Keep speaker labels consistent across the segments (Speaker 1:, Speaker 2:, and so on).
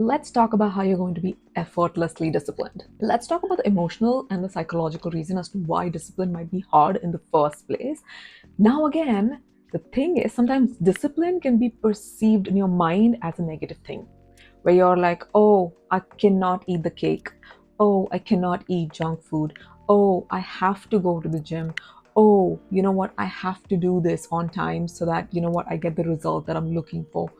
Speaker 1: Let's talk about how you're going to be effortlessly disciplined. Let's talk about the emotional and the psychological reason as to why discipline might be hard in the first place. Now, again, the thing is, sometimes discipline can be perceived in your mind as a negative thing, where you're like, oh, I cannot eat the cake. Oh, I cannot eat junk food. Oh, I have to go to the gym. Oh, you know what? I have to do this on time so that, you know what, I get the result that I'm looking for.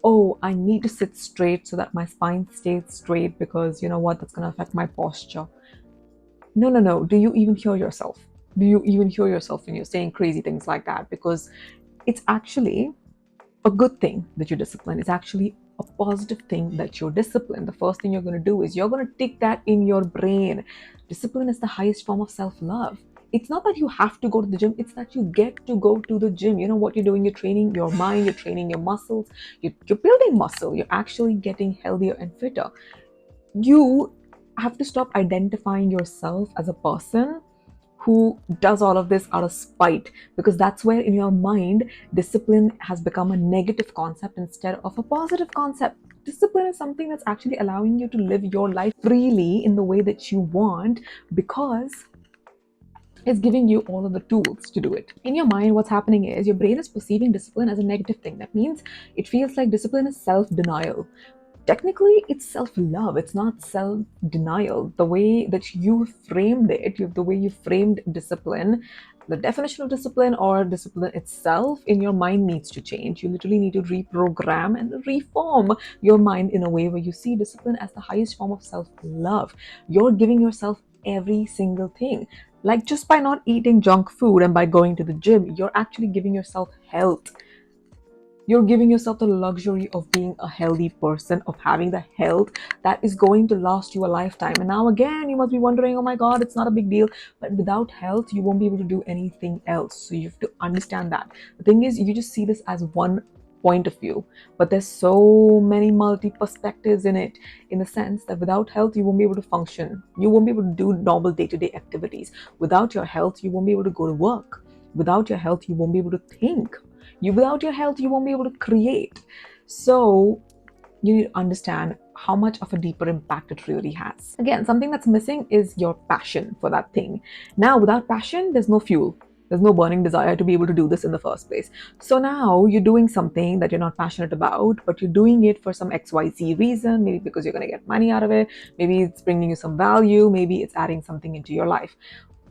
Speaker 1: Oh, I need to sit straight so that my spine stays straight because you know what, that's going to affect my posture. No, no, no. Do you even hear yourself? Do you even hear yourself when you're saying crazy things like that? Because it's actually a good thing that you're disciplined. It's actually a positive thing that you're disciplined. The first thing you're going to do is you're going to tick that in your brain. Discipline is the highest form of self love. It's not that you have to go to the gym, it's that you get to go to the gym. You know what you're doing? You're training your mind, you're training your muscles, you're building muscle, you're actually getting healthier and fitter. You have to stop identifying yourself as a person who does all of this out of spite, because that's where in your mind discipline has become a negative concept instead of a positive concept. Discipline is something that's actually allowing you to live your life freely in the way that you want, because it's giving you all of the tools to do it. In your mind, what's happening is your brain is perceiving discipline as a negative thing. That means it feels like discipline is self-denial. Technically, it's self-love, it's not self-denial. The way that you framed it, the way you framed discipline, the definition of discipline or discipline itself in your mind needs to change. You literally need to reprogram and reform your mind in a way where you see discipline as the highest form of self-love. You're giving yourself every single thing. Like, just by not eating junk food and by going to the gym, you're actually giving yourself health. You're giving yourself the luxury of being a healthy person, of having the health that is going to last you a lifetime. And now, again, you must be wondering, oh my God, it's not a big deal. But without health, you won't be able to do anything else. So you have to understand that. The thing is, you just see this as one point of view, but there's so many multi perspectives in it, in the sense that without health, you won't be able to function. You won't be able to do normal day to day activities. Without your health, you won't be able to go to work. Without your health, you won't be able to think. Without your health, you won't be able to create. So you need to understand how much of a deeper impact it really has. Again, something that's missing is your passion for that thing. Now, without passion, there's no fuel. There's no burning desire to be able to do this in the first place. So now you're doing something that you're not passionate about, but you're doing it for some XYZ reason, maybe because you're going to get money out of it, maybe it's bringing you some value, maybe it's adding something into your life.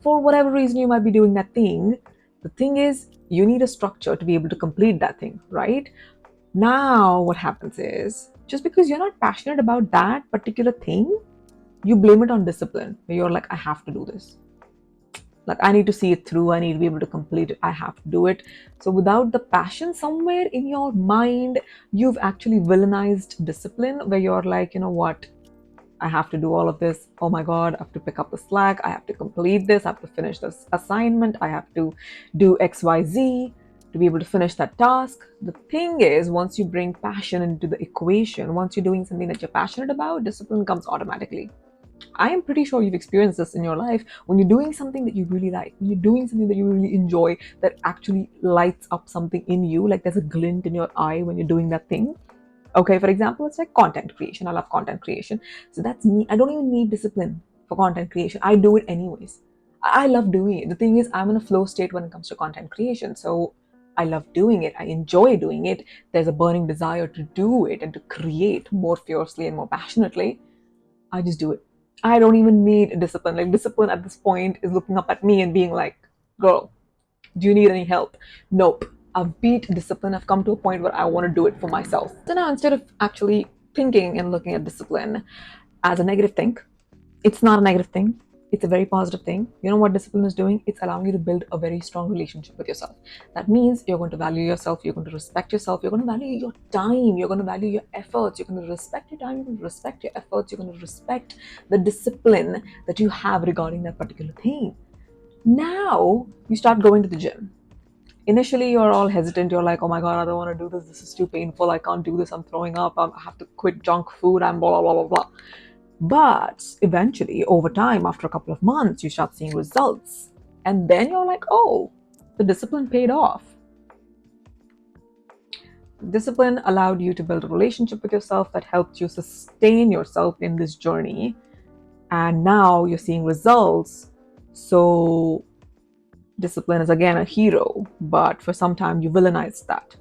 Speaker 1: For whatever reason you might be doing that thing, the thing is, you need a structure to be able to complete that thing, right? Now, what happens is, just because you're not passionate about that particular thing, you blame it on discipline, where you're like, I have to do this. Like, I need to see it through, I need to be able to complete it, I have to do it. So, without the passion somewhere in your mind, you've actually villainized discipline, where you're like, you know what? I have to do all of this. Oh my God, I have to pick up the slack. I have to complete this. I have to finish this assignment. I have to do XYZ to be able to finish that task. The thing is, once you bring passion into the equation, once you're doing something that you're passionate about, discipline comes automatically. I am pretty sure you've experienced this in your life. When you're doing something that you really like, when you're doing something that you really enjoy, that actually lights up something in you, like there's a glint in your eye when you're doing that thing. Okay, for example, it's like content creation. I love content creation. So that's me. I don't even need discipline for content creation. I do it anyways. I love doing it. The thing is, I'm in a flow state when it comes to content creation. So I love doing it. I enjoy doing it. There's a burning desire to do it and to create more fiercely and more passionately. I just do it. I don't even need discipline. Like, discipline at this point is looking up at me and being like, girl, do you need any help? Nope. I've beat discipline. I've come to a point where I want to do it for myself. So now, instead of actually thinking and looking at discipline as a negative thing, it's not a negative thing. It's a very positive thing. You know what discipline is doing? It's allowing you to build a very strong relationship with yourself. That means you're going to value yourself, you're going to respect yourself, you're going to value your time, you're going to value your efforts, you're going to respect your time, you're going to respect your efforts, you're going to respect the discipline that you have regarding that particular thing. Now you start going to the gym. Initially, you're all hesitant. You're like, oh my God, I don't want to do this. This is too painful. I can't do this. I'm throwing up. I have to quit junk food. I'm blah, blah, blah, blah, blah. But eventually, over time, after a couple of months, you start seeing results. And then you're like, oh, the discipline paid off. Discipline allowed you to build a relationship with yourself that helped you sustain yourself in this journey. And now you're seeing results. So discipline is again a hero, but for some time you villainized that.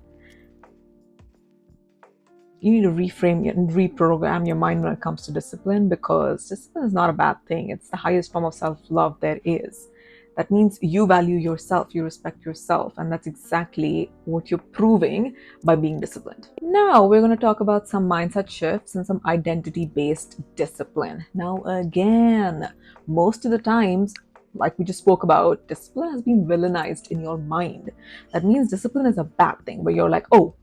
Speaker 1: You need to reframe and reprogram your mind when it comes to discipline, because discipline is not a bad thing. It's the highest form of self-love there is. That means you value yourself, you respect yourself, and that's exactly what you're proving by being disciplined. Now we're going to talk about some mindset shifts and some identity-based discipline. Now again, most of the times, like we just spoke about, discipline has been villainized in your mind. That means discipline is a bad thing, where you're like, oh,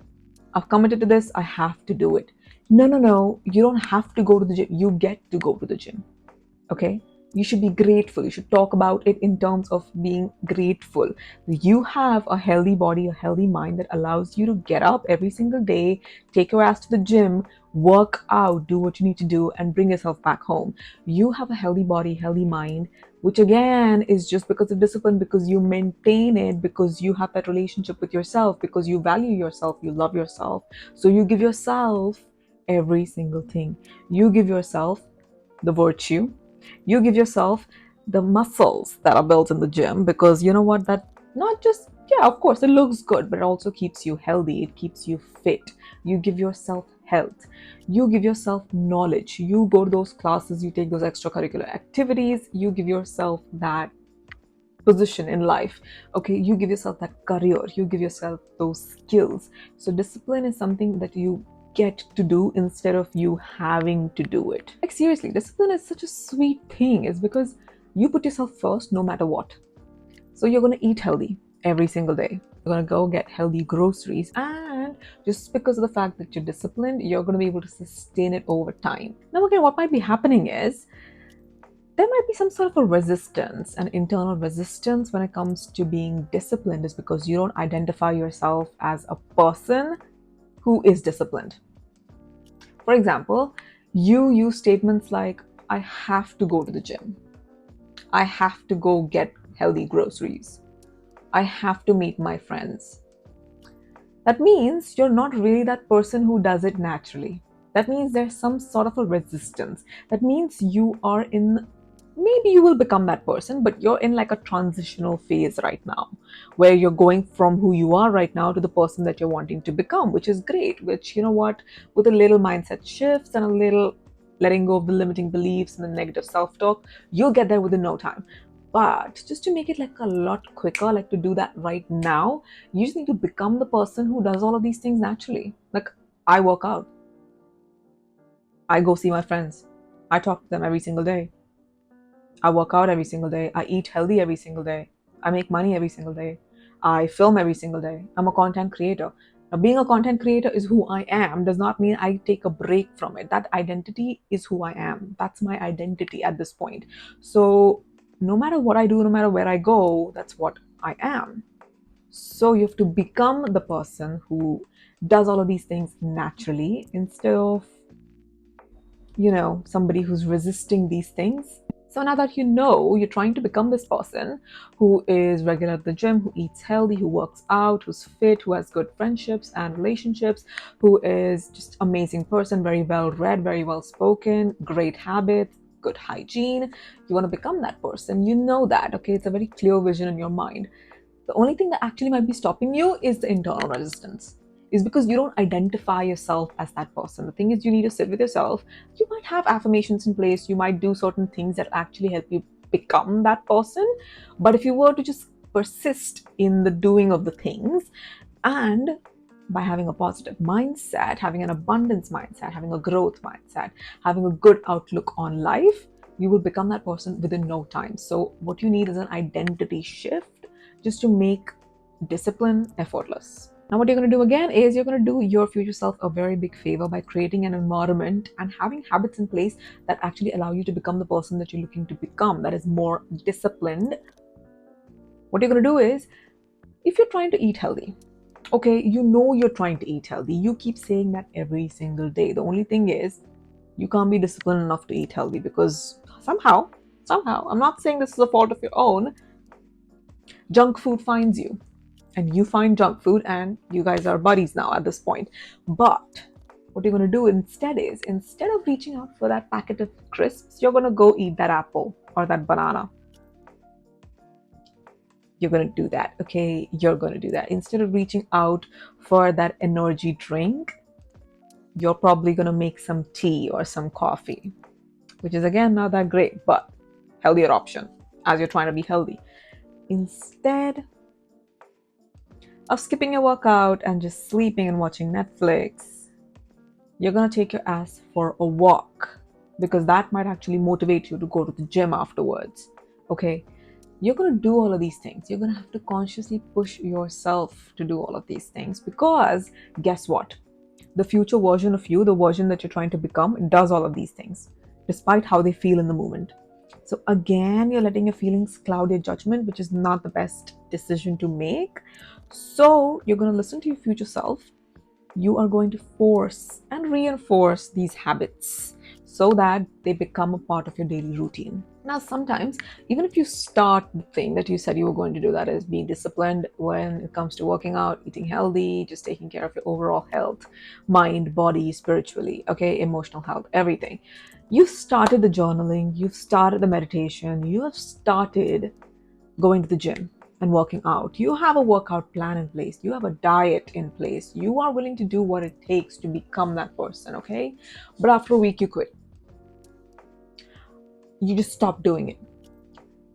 Speaker 1: I've committed to this, I have to do it. No, no, no, you don't have to go to the gym. You get to go to the gym. Okay? You should be grateful. You should talk about it in terms of being grateful. You have a healthy body, a healthy mind that allows you to get up every single day, take your ass to the gym, work out, do what you need to do, and bring yourself back home. You have a healthy body, healthy mind, which again is just because of discipline, because you maintain it, because you have that relationship with yourself, because you value yourself, you love yourself. So you give yourself every single thing. You give yourself the virtue, you give yourself the muscles that are built in the gym, because you know what, that not just, yeah, of course it looks good, but it also keeps you healthy, it keeps you fit. You give yourself health, you give yourself knowledge, you go to those classes, you take those extracurricular activities, you give yourself that position in life. Okay, you give yourself that career, you give yourself those skills. So discipline is something that you get to do instead of you having to do it. Like seriously, discipline is such a sweet thing. It's because you put yourself first no matter what. So you're going to eat healthy every single day, you're going to go get healthy groceries, and just because of the fact that you're disciplined, you're going to be able to sustain it over time. Now again, what might be happening is there might be some sort of a resistance, an internal resistance when it comes to being disciplined, is because you don't identify yourself as a person who is disciplined. For example, you use statements like, I have to go to the gym, I have to go get healthy groceries, I have to meet my friends. That means you're not really that person who does it naturally. That means there's some sort of a resistance. That means you are in, maybe you will become that person, but you're in like a transitional phase right now, where you're going from who you are right now to the person that you're wanting to become, which is great. Which, you know what, with a little mindset shifts and a little letting go of the limiting beliefs and the negative self-talk, you'll get there within no time. But just to make it like a lot quicker, like to do that right now, you just need to become the person who does all of these things naturally. Like, I work out, I go see my friends, I talk to them every single day, I work out every single day, I eat healthy every single day, I make money every single day, I film every single day, I'm a content creator. Now, being a content creator is who I am, does not mean I take a break from it. That identity is who I am. That's my identity at this point. So no matter what I do, no matter where I go, that's what I am. So you have to become the person who does all of these things naturally, instead of, somebody who's resisting these things. So now that you know, you're trying to become this person who is regular at the gym, who eats healthy, who works out, who's fit, who has good friendships and relationships, who is just amazing person, very well read, very well spoken, great habits, good hygiene. You want to become that person. You know that, okay? It's a very clear vision in your mind. The only thing that actually might be stopping you is the internal resistance, is because you don't identify yourself as that person. The thing is, you need to sit with yourself. You might have affirmations in place, you might do certain things that actually help you become that person. But if you were to just persist in the doing of the things, and by having a positive mindset, having an abundance mindset, having a growth mindset, having a good outlook on life, you will become that person within no time. So what you need is an identity shift, just to make discipline effortless. Now, what you're going to do again is you're going to do your future self a very big favor by creating an environment and having habits in place that actually allow you to become the person that you're looking to become, that is more disciplined. What you're going to do is, if you're trying to eat healthy, okay, you know you're trying to eat healthy, you keep saying that every single day. The only thing is, you can't be disciplined enough to eat healthy, because somehow, I'm not saying this is a fault of your own, junk food finds you. and you find junk food and you guys are buddies now at this point. But what you're going to do instead is, instead of reaching out for that packet of crisps, you're going to go eat that apple or that banana. You're going to do that, okay? You're going to do that. Instead of reaching out for that energy drink, you're probably going to make some tea or some coffee, which is again not that great, but healthier option as you're trying to be healthy. Instead of skipping your workout and just sleeping and watching Netflix, you're going to take your ass for a walk, because that might actually motivate you to go to the gym afterwards, okay? You're going to do all of these things. You're going to have to consciously push yourself to do all of these things, because guess what? The future version of you, the version that you're trying to become, does all of these things, despite how they feel in the moment. So again, you're letting your feelings cloud your judgment, which is not the best decision to make. So you're going to listen to your future self. You are going to force and reinforce these habits so that they become a part of your daily routine. Now, sometimes, even if you start the thing that you said you were going to do, that is being disciplined when it comes to working out, eating healthy, just taking care of your overall health, mind, body, spiritually, okay, emotional health, everything. You've started the journaling, you've started the meditation, you have started going to the gym and working out. You have a workout plan in place. You have a diet in place. You are willing to do what it takes to become that person, okay? But after a week, you quit. You just stop doing it.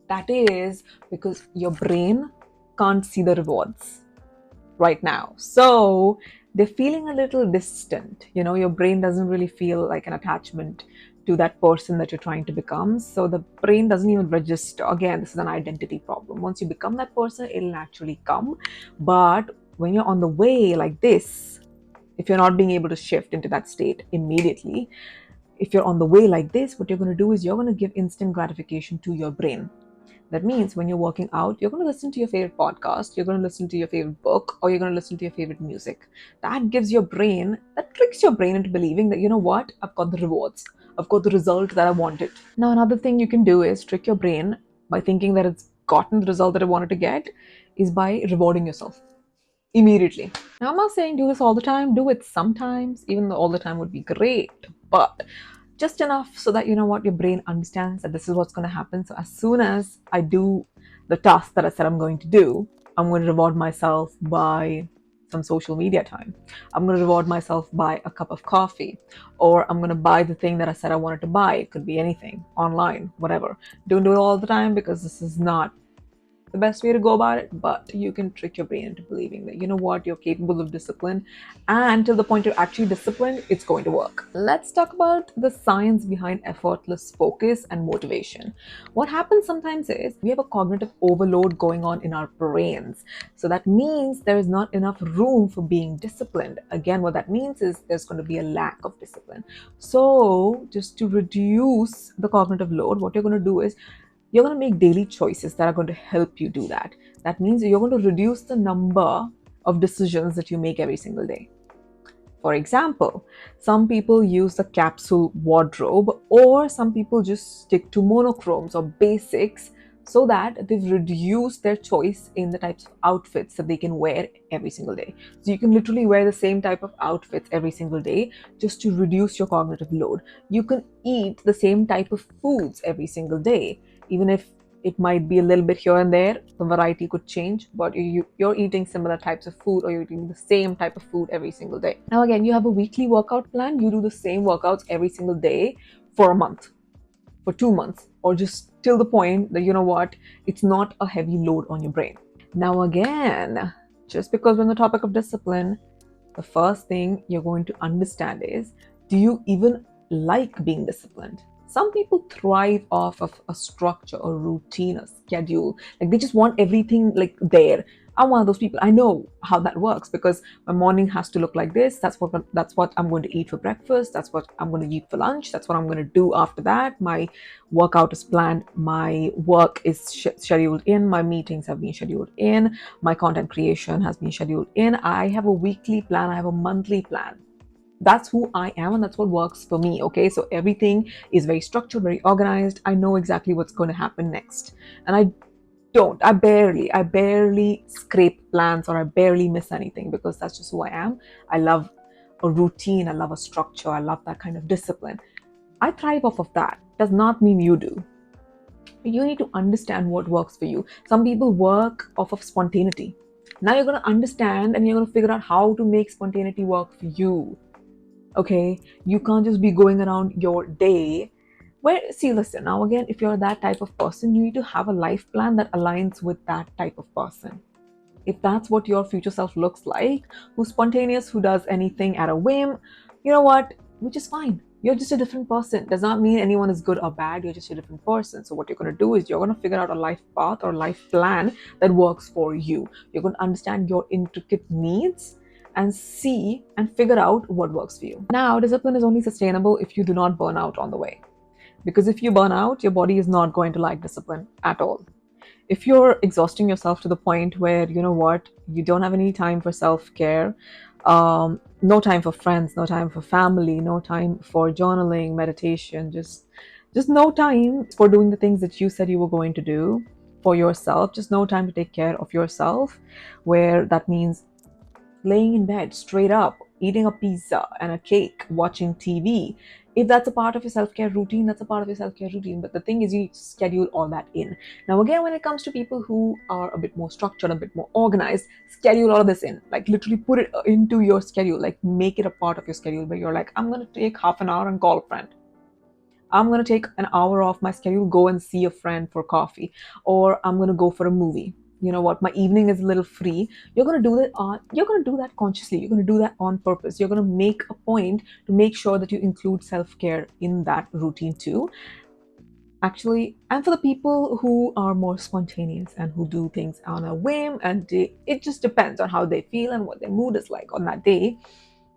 Speaker 1: That is because your brain can't see the rewards right now. So they're feeling a little distant. You know, your brain doesn't really feel like an attachment to that person that you're trying to become. So the brain doesn't even register. Again, this is an identity problem. Once you become that person, it'll naturally come. But when you're on the way like this, if you're not being able to shift into that state immediately, if you're on the way like this, what you're going to do is you're going to give instant gratification to your brain. That means when you're working out, you're going to listen to your favorite podcast, you're going to listen to your favorite book, or you're going to listen to your favorite music. That gives your brain, that tricks your brain into believing that, you know what, I've got the rewards, I've got the result that I wanted. Now, another thing you can do is trick your brain by thinking that it's gotten the result that it wanted to get, is by rewarding yourself immediately. Now, I'm not saying do this all the time, do it sometimes, even though all the time would be great, but just enough so that, you know what, your brain understands that this is what's going to happen. So as soon as I do the task that I said I'm going to do, I'm going to reward myself by some social media time. I'm going to reward myself by a cup of coffee, or I'm going to buy the thing that I said I wanted to buy. It could be anything, online, whatever. Don't do it all the time, because this is not the best way to go about it, but you can trick your brain into believing that, you know what, you're capable of discipline, and till the point you're actually disciplined, it's going to work. Let's talk about the science behind effortless focus and motivation. What happens sometimes is we have a cognitive overload going on in our brains. So that means there is not enough room for being disciplined. Again, what that means is there's going to be a lack of discipline. So just to reduce the cognitive load, what you're going to do is you're going to make daily choices that are going to help you do that. That means you're going to reduce the number of decisions that you make every single day. For example, some people use the capsule wardrobe, or some people just stick to monochromes or basics, so that they've reduced their choice in the types of outfits that they can wear every single day. So you can literally wear the same type of outfits every single day just to reduce your cognitive load. You can eat the same type of foods every single day, even if it might be a little bit here and there, the variety could change, but you're eating similar types of food, or you're eating the same type of food every single day. Now, again, you have a weekly workout plan. You do the same workouts every single day for a month, for 2 months, or just till the point that, you know what, it's not a heavy load on your brain. Now, again, just because we're on the topic of discipline, the first thing you're going to understand is, do you even like being disciplined? Some people thrive off of a structure, a routine, a schedule. Like they just want everything like there. I'm one of those people. I know how that works, because my morning has to look like this. That's what I'm going to eat for breakfast. That's what I'm going to eat for lunch. That's what I'm going to do after that. My workout is planned. My work is scheduled in. My meetings have been scheduled in. My content creation has been scheduled in. I have a weekly plan. I have a monthly plan. That's who I am, and that's what works for me. Okay, so everything is very structured, very organized. I know exactly what's going to happen next, and I don't. I barely scrape plans, or I barely miss anything, because that's just who I am. I love a routine, I love a structure, I love that kind of discipline. I thrive off of that. Does not mean you do. You need to understand what works for you. Some people work off of spontaneity. Now you're going to understand and you're going to figure out how to make spontaneity work for you. Okay? You can't just be going around your day where, see, listen, now again, if you're that type of person, you need to have a life plan that aligns with that type of person. If that's what your future self looks like, who's spontaneous, who does anything at a whim, you know what? Which is fine. You're just a different person. Does not mean anyone is good or bad. You're just a different person. So what you're going to do is you're going to figure out a life path or life plan that works for you. You're going to understand your intricate needs and see and figure out what works for you. Now, discipline is only sustainable if you do not burn out on the way. Because if you burn out, your body is not going to like discipline at all. If you're exhausting yourself to the point where, you know what, you don't have any time for self-care, no time for friends, no time for family, no time for journaling, meditation, just no time for doing the things that you said you were going to do for yourself, just no time to take care of yourself, where that means laying in bed straight up, eating a pizza and a cake, watching TV. If that's a part of your self-care routine, that's a part of your self-care routine. But the thing is, you need to schedule all that in. Now, again, when it comes to people who are a bit more structured, a bit more organized, schedule all of this in. Like, literally put it into your schedule. Like, make it a part of your schedule where you're like, I'm going to take half an hour and call a friend. I'm going to take an hour off my schedule, go and see a friend for coffee, or I'm going to go for a movie. You know what? My evening is a little free. You're going to do that consciously. You're going to do that on purpose. You're going to make a point to make sure that you include self-care in that routine too. Actually, and for the people who are more spontaneous and who do things on a whim, and it just depends on how they feel and what their mood is like on that day,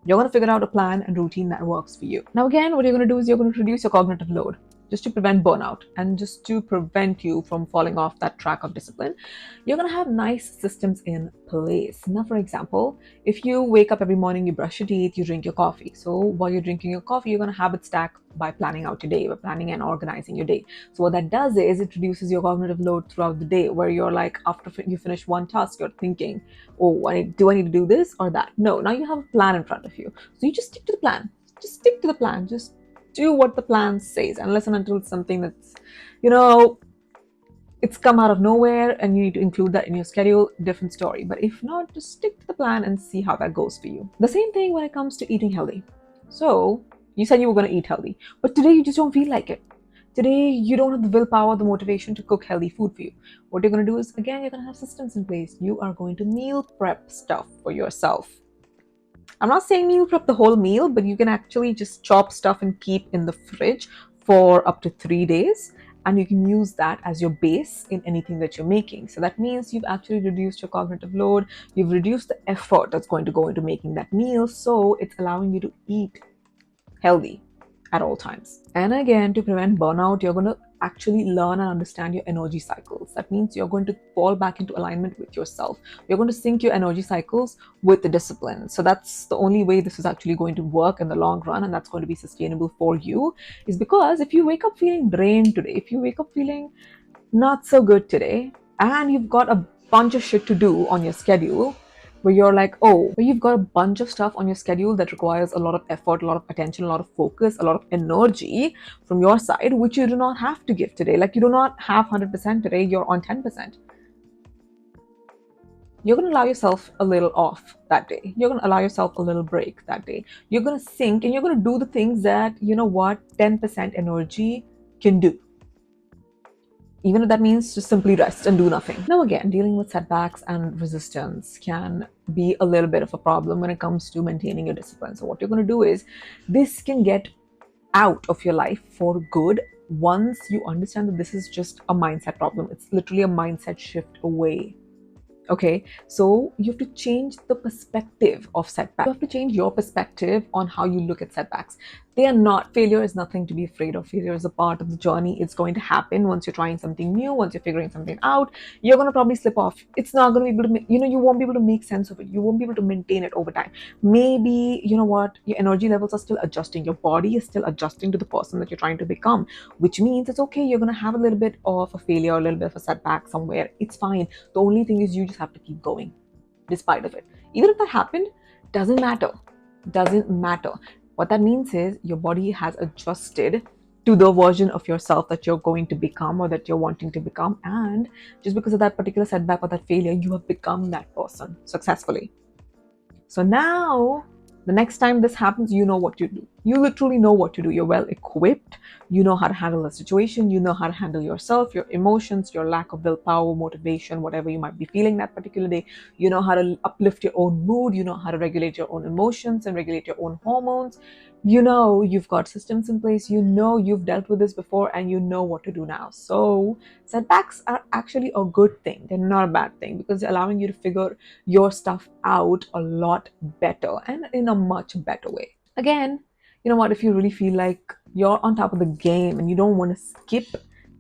Speaker 1: you're going to figure out a plan and routine that works for you. Now, again, what you're going to do is you're going to reduce your cognitive load just to prevent burnout and just to prevent you from falling off that track of discipline. You're going to have nice systems in place. Now, for example, if you wake up every morning, you brush your teeth, you drink your coffee. So while you're drinking your coffee, you're going to habit stack by planning out your day, by planning and organizing your day. So what that does is it reduces your cognitive load throughout the day, where you're like, after you finish one task, you're thinking, oh, do I need to do this or that? No, now you have a plan in front of you. So you just stick to the plan. Just stick to the plan. Just do what the plan says, unless and until it's something that's, you know, it's come out of nowhere and you need to include that in your schedule, different story. But if not, just stick to the plan and see how that goes for you. The same thing when it comes to eating healthy. So you said you were going to eat healthy, but today you just don't feel like it. Today you don't have the willpower, the motivation to cook healthy food for you. What you're going to do is, again, you're going to have systems in place. You are going to meal prep stuff for yourself. I'm not saying meal prep the whole meal, but you can actually just chop stuff and keep in the fridge for up to 3 days. And you can use that as your base in anything that you're making. So that means you've actually reduced your cognitive load. You've reduced the effort that's going to go into making that meal. So it's allowing you to eat healthy at all times. And again, to prevent burnout, you're going to actually learn and understand your energy cycles. That means you're going to fall back into alignment with yourself. You're going to sync your energy cycles with the discipline. So that's the only way this is actually going to work in the long run, and that's going to be sustainable for you, is because if you wake up feeling drained today, if you wake up feeling not so good today, and you've got a bunch of shit to do on your schedule, where you're like, oh, where you've got a bunch of stuff on your schedule that requires a lot of effort, a lot of attention, a lot of focus, a lot of energy from your side, which you do not have to give today. Like, you do not have 100% today, you're on 10%. You're going to allow yourself a little off that day. You're going to allow yourself a little break that day. You're going to sink and you're going to do the things that, you know what, 10% energy can do, even if that means just simply rest and do nothing. Now, again, dealing with setbacks and resistance can be a little bit of a problem when it comes to maintaining your discipline. So what you're going to do is, this can get out of your life for good once you understand that this is just a mindset problem. It's literally a mindset shift away. Okay, so you have to change the perspective of setbacks. You have to change your perspective on how you look at setbacks. They are not. Failure is nothing to be afraid of. Failure is a part of the journey. It's going to happen once you're trying something new, once you're figuring something out. You're going to probably slip off. It's not going to be able to, you won't be able to make sense of it. You won't be able to maintain it over time. Maybe, you know what, your energy levels are still adjusting. Your body is still adjusting to the person that you're trying to become, which means it's okay. You're going to have a little bit of a failure, a little bit of a setback somewhere. It's fine. The only thing is you just have to keep going despite of it. Even if that happened, doesn't matter. Doesn't matter. What that means is your body has adjusted to the version of yourself that you're going to become or that you're wanting to become. And just because of that particular setback or that failure, you have become that person successfully. So now, the next time this happens, you know what you do. You literally know what to do. You're well equipped. You know how to handle the situation. You know how to handle yourself, your emotions, your lack of willpower, motivation, whatever you might be feeling that particular day. You know how to uplift your own mood. You know how to regulate your own emotions and regulate your own hormones. You know you've got systems in place. You know you've dealt with this before and you know what to do now. So setbacks are actually a good thing. They're not a bad thing because they're allowing you to figure your stuff out a lot better and in a much better way. Again, you know what, if you really feel like you're on top of the game and you don't want to skip,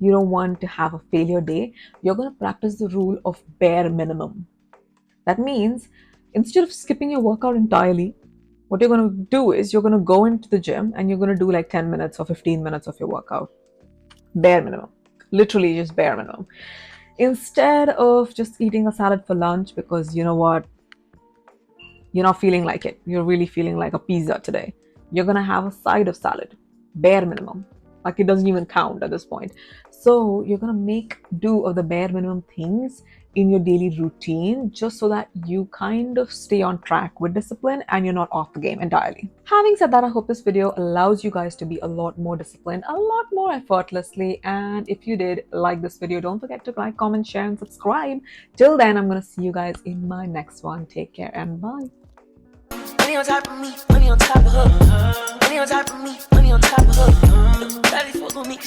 Speaker 1: you don't want to have a failure day, you're going to practice the rule of bare minimum. That means instead of skipping your workout entirely, what you're going to do is you're going to go into the gym and you're going to do like 10 minutes or 15 minutes of your workout. Bare minimum. Literally just bare minimum. Instead of just eating a salad for lunch because you know what, you're not feeling like it. You're really feeling like a pizza today. You're going to have a side of salad, bare minimum. Like it doesn't even count at this point. So you're going to make do of the bare minimum things in your daily routine just so that you kind of stay on track with discipline and you're not off the game entirely. Having said that, I hope this video allows you guys to be a lot more disciplined, a lot more effortlessly. And if you did like this video, don't forget to like, comment, share, and subscribe. Till then, I'm going to see you guys in my next one. Take care and bye. Money on top of me, money on top of her. Money on top of me, money on top of her. Daddy fuck on me.